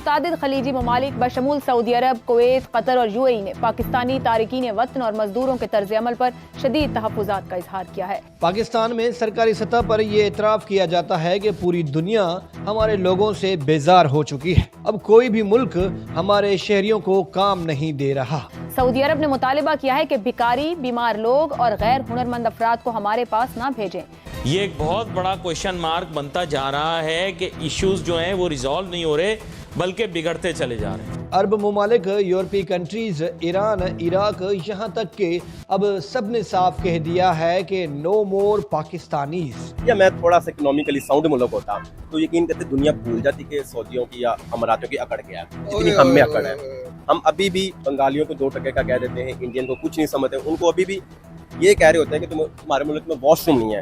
متعدد خلیجی ممالک بشمول سعودی عرب، کویت، قطر اور UAE نے پاکستانی تارکین وطن اور مزدوروں کے طرز عمل پر شدید تحفظات کا اظہار کیا ہے۔ پاکستان میں سرکاری سطح پر یہ اعتراف کیا جاتا ہے کہ پوری دنیا ہمارے لوگوں سے بیزار ہو چکی ہے، اب کوئی بھی ملک ہمارے شہریوں کو کام نہیں دے رہا۔ سعودی عرب نے مطالبہ کیا ہے کہ بھکاری، بیمار لوگ اور غیر ہنرمند افراد کو ہمارے پاس نہ بھیجیں۔ یہ ایک بہت بڑا کویشچن مارک بنتا جا رہا ہے کہ ایشوز جو ہیں وہ ریزالو نہیں ہو رہے بلکہ بگڑتے چلے جا رہے ہیں۔ عرب ممالک، یورپی کنٹریز، ایران، عراق، یہاں تک کہ اب سب نے صاف کہہ دیا ہے کہ نو مور پاکستانیز۔ یا میں تھوڑا سا اکنامکلی ساؤنڈ ملک ہوتا تو یقین کرتے دنیا بھول جاتی کہ سعودیوں کی یا اماراتوں کی اکڑ کیا ہے، جتنی ہم میں اکڑ ہے۔ ہم ابھی بھی بنگالیوں کو 2 ٹکے کا کہہ دیتے ہیں، انڈین کو کچھ نہیں سمجھتے، ان کو ابھی بھی یہ کہہ رہے ہوتے ہیں کہ تمہارے ملک میں واش روم نہیں ہے،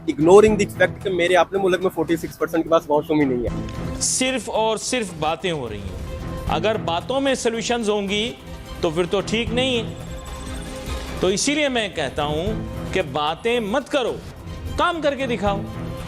اگنورنگ دی فیکٹ کہ میرے اپنے ملک میں 46% کے پاس واش روم ہی نہیں ہے۔ صرف اور صرف باتیں ہو رہی ہیں، اگر باتوں میں سلوشنز ہوں گی تو پھر تو ٹھیک نہیں ہے۔ تو اسی لیے میں کہتا ہوں کہ باتیں مت کرو، کام کر کے دکھاؤ،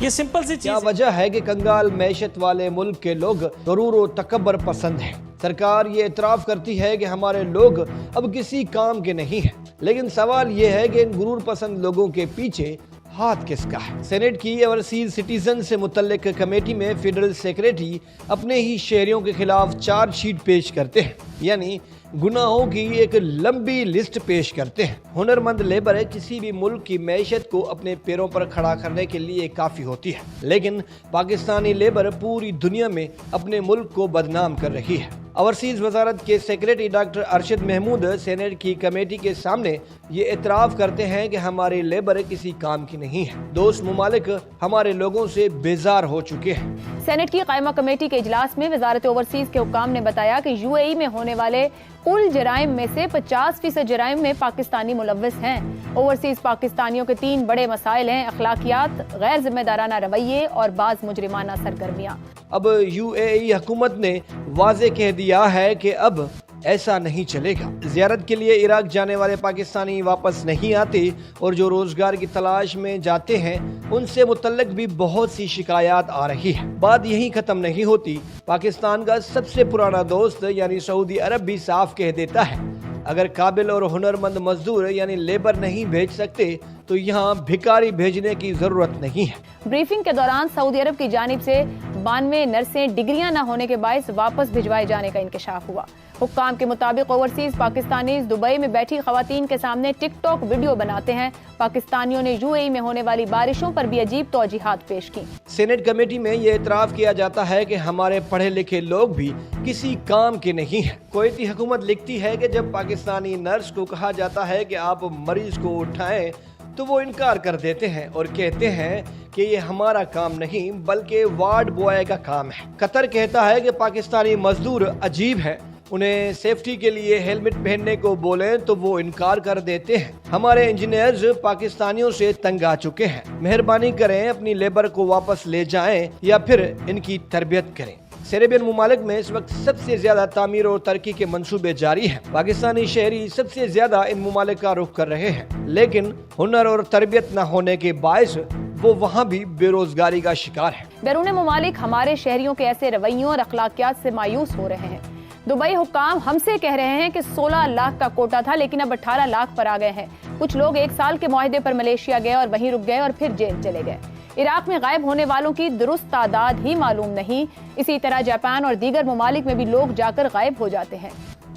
یہ سمپل سی چیز کیا وجہ ہے کہ کنگال معیشت والے ملک کے لوگ غرور و تکبر پسند ہیں؟ سرکار یہ اعتراف کرتی ہے کہ ہمارے لوگ اب کسی کام کے نہیں ہیں، لیکن سوال یہ ہے کہ ان غرور پسند لوگوں کے پیچھے ہاتھ کس کا ہے؟ سینیٹ کی اوورسیز سٹیزن سے متعلق کمیٹی میں فیڈرل سیکریٹری اپنے ہی شہریوں کے خلاف چارج شیٹ پیش کرتے ہیں، یعنی گناہوں کی ایک لمبی لسٹ پیش کرتے ہیں۔ ہنرمند لیبر کسی بھی ملک کی معیشت کو اپنے پیروں پر کھڑا کرنے کے لیے کافی ہوتی ہے، لیکن پاکستانی لیبر پوری دنیا میں اپنے ملک کو بدنام کر رہی ہے۔ اوورسیز وزارت کے secretary doctor Arshad Mahmood senate کی کمیٹی کے سامنے یہ اعتراف کرتے ہیں کہ ہمارے لیبر کسی کام کی نہیں ہے، دوست ممالک ہمارے لوگوں سے بیزار ہو چکے ہیں۔ سینیٹ کی قائمہ کمیٹی کے اجلاس میں وزارت اوورسیز کے حکام نے بتایا کہ UAE میں ہونے والے کل جرائم میں سے 50% جرائم میں پاکستانی ملوث ہیں۔ اوورسیز پاکستانیوں کے 3 بڑے مسائل ہیں: اخلاقیات، غیر ذمہ دارانہ رویے اور بعض مجرمانہ سرگرمیاں۔ اب UAE حکومت نے واضح کہہ دیا ہے کہ اب ایسا نہیں چلے گا۔ زیارت کے لیے عراق جانے والے پاکستانی واپس نہیں آتے اور جو روزگار کی تلاش میں جاتے ہیں ان سے متعلق بھی بہت سی شکایات آ رہی ہے۔ بات یہی ختم نہیں ہوتی، پاکستان کا سب سے پرانا دوست یعنی سعودی عرب بھی صاف کہہ دیتا ہے اگر قابل اور ہنرمند مزدور یعنی لیبر نہیں بھیج سکتے تو یہاں بھکاری بھیجنے کی ضرورت نہیں ہے۔ بریفنگ کے دوران سعودی عرب کی جانب سے 92 نرسیں ڈگریاں نہ ہونے کے باعث واپس بھجوائے جانے کا انکشاف ہوا۔ حکام کے مطابق اوورسیز پاکستانیز دبئی میں بیٹھی خواتین کے سامنے ٹک ٹاک ویڈیو بناتے ہیں۔ پاکستانیوں نے UAE میں ہونے والی بارشوں پر بھی عجیب توجیحات پیش کی۔ سینیٹ کمیٹی میں یہ اعتراف کیا جاتا ہے کہ ہمارے پڑھے لکھے لوگ بھی کسی کام کے نہیں ہیں۔ کویتی حکومت لکھتی ہے کہ جب پاکستانی نرس کو کہا جاتا ہے کہ آپ مریض کو اٹھائیں تو وہ انکار کر دیتے ہیں اور کہتے ہیں کہ یہ ہمارا کام نہیں بلکہ وارڈ بوائے کا کام ہے۔ قطر کہتا ہے کہ پاکستانی مزدور عجیب ہیں، انہیں سیفٹی کے لیے ہیلمٹ پہننے کو بولیں تو وہ انکار کر دیتے ہیں۔ ہمارے انجینئرز پاکستانیوں سے تنگ آ چکے ہیں، مہربانی کریں اپنی لیبر کو واپس لے جائیں یا پھر ان کی تربیت کریں۔ سیریبین ممالک میں اس وقت سب سے زیادہ تعمیر اور ترقی کے منصوبے جاری ہیں۔ پاکستانی شہری سب سے زیادہ ان ممالک کا رخ کر رہے ہیں، لیکن ہنر اور تربیت نہ ہونے کے باعث وہ وہاں بھی بے روزگاری کا شکار ہیں۔ بیرون ممالک ہمارے شہریوں کے ایسے رویوں اور اخلاقیات سے مایوس ہو رہے ہیں۔ دبئی حکام ہم سے کہہ رہے ہیں کہ 16 لاکھ کا کوٹا تھا لیکن اب 18 لاکھ پر آ گئے ہیں۔ کچھ لوگ 1 سال کے معاہدے پر ملیشیا گئے اور وہیں رک گئے اور پھر جیل چلے گئے۔ عراق میں غائب ہونے والوں کی درست تعداد ہی معلوم نہیں۔ اسی طرح جاپان اور دیگر ممالک میں بھی لوگ جا کر غائب ہو جاتے ہیں۔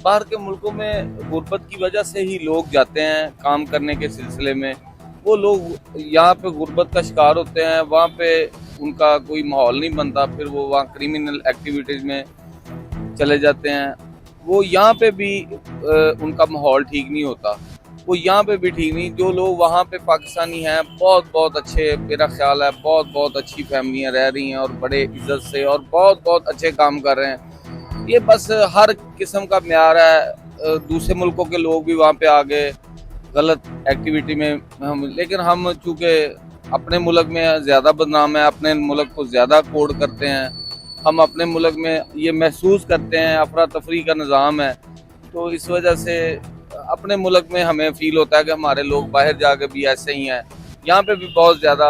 باہر کے ملکوں میں غربت کی وجہ سے ہی لوگ جاتے ہیں کام کرنے کے سلسلے میں، وہ لوگ یہاں پہ غربت کا شکار ہوتے ہیں، وہاں پہ ان کا کوئی ماحول نہیں بنتا، پھر وہ وہاں کرمنل ایکٹیویٹیز میں چلے جاتے ہیں۔ وہ یہاں پہ بھی ان کا ماحول ٹھیک نہیں ہوتا، وہ یہاں پہ بھی ٹھیک نہیں۔ جو لوگ وہاں پہ پاکستانی ہیں بہت اچھے، میرا خیال ہے بہت اچھی فیملیاں رہ رہی ہیں اور بڑے عزت سے اور بہت اچھے کام کر رہے ہیں۔ یہ بس ہر قسم کا معیار ہے، دوسرے ملکوں کے لوگ بھی وہاں پہ آ گئے غلط ایکٹیویٹی میں، لیکن ہم چونکہ اپنے ملک میں زیادہ بدنام ہے، اپنے ملک کو زیادہ کوڈ کرتے ہیں، ہم اپنے ملک میں یہ محسوس کرتے ہیں افراتفری کا نظام ہے، تو اس وجہ سے اپنے ملک میں ہمیں فیل ہوتا ہے کہ ہمارے لوگ باہر جا کے بھی ایسے ہی ہیں۔ یہاں پہ بھی بہت زیادہ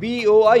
BOI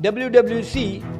WWC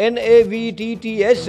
NAVTTS